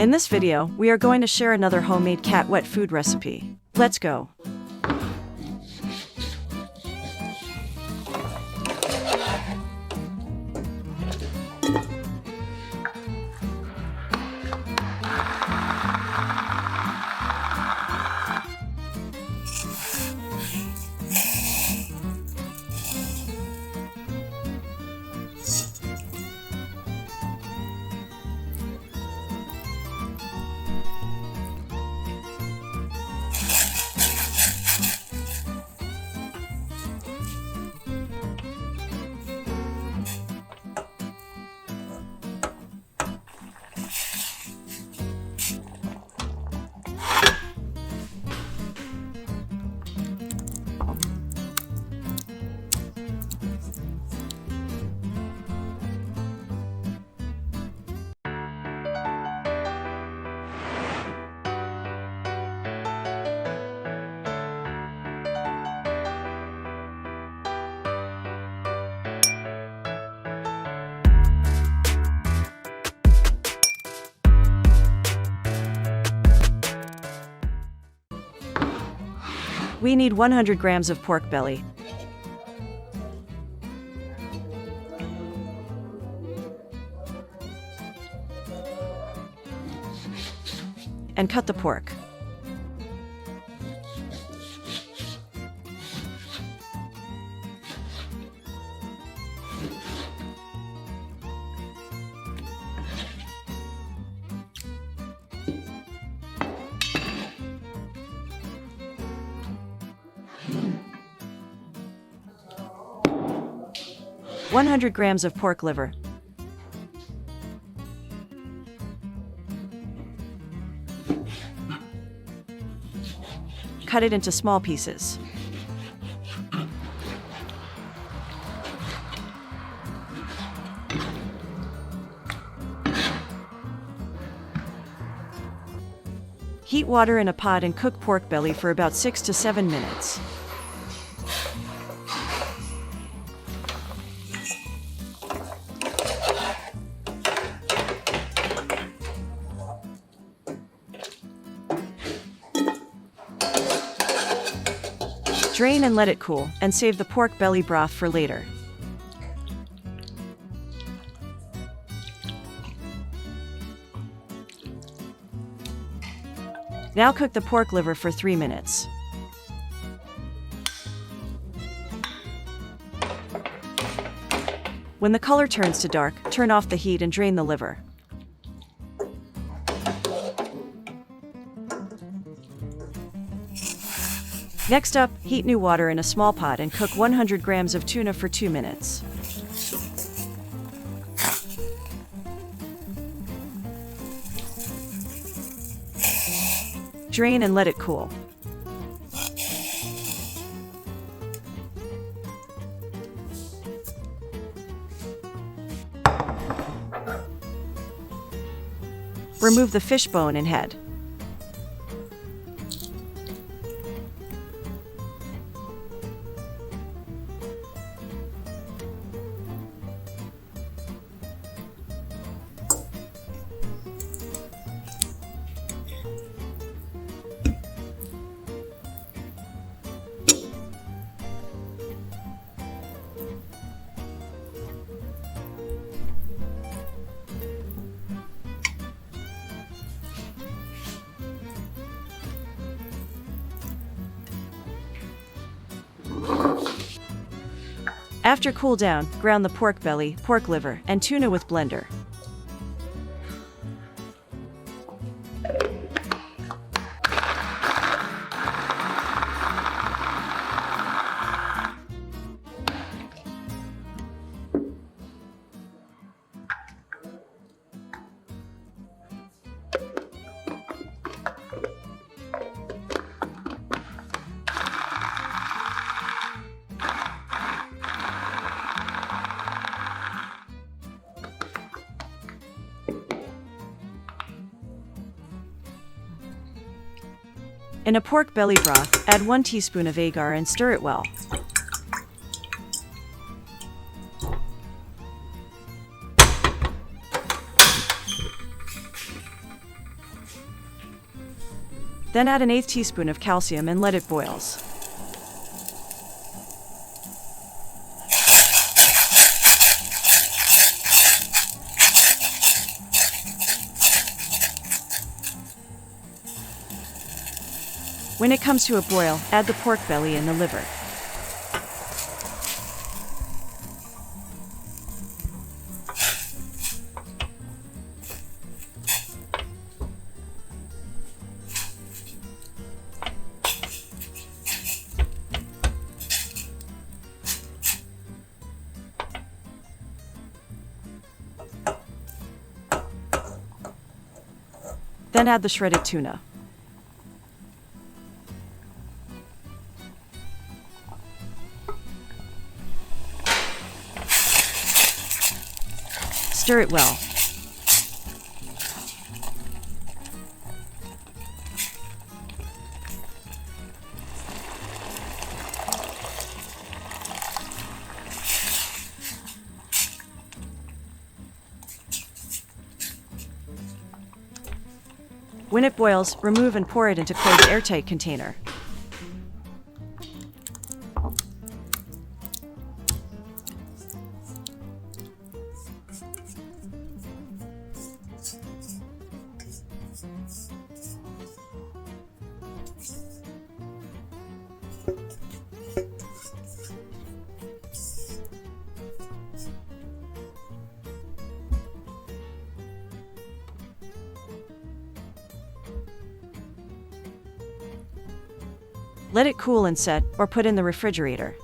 In this video, we are going to share another homemade cat wet food recipe. Let's go! We need 100 grams of pork belly, and cut the pork. One 100 grams of pork liver, cut it into small pieces. Heat water in a pot and cook pork belly for about 6 to 7 minutes. Drain and let it cool, and save the pork belly broth for later. Now cook the pork liver for 3 minutes. When the color turns to dark, turn off the heat and drain the liver. Next up, heat new water in a small pot and cook 100 grams of tuna for 2 minutes. Drain and let it cool. Remove the fish bone and head. After cool down, ground the pork belly, pork liver, and tuna with blender. In a pork belly broth, add 1 teaspoon of agar and stir it well. Then add an eighth teaspoon of calcium and let it boils. When it comes to a boil, add the pork belly and the liver. Then add the shredded tuna. Stir it well. When it boils, remove and pour it into closed airtight container. Let it cool and set, or put in the refrigerator.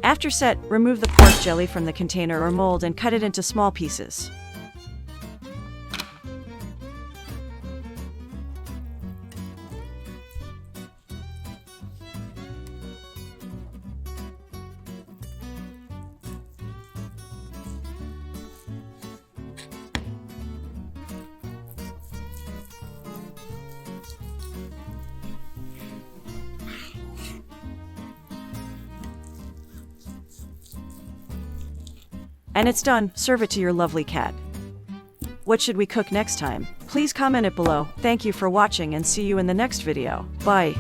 After set, remove the pork jelly from the container or mold and cut it into small pieces. And it's done. Serve it to your lovely cat. What should we cook next time? Please comment it below. Thank you for watching and see you in the next video. Bye.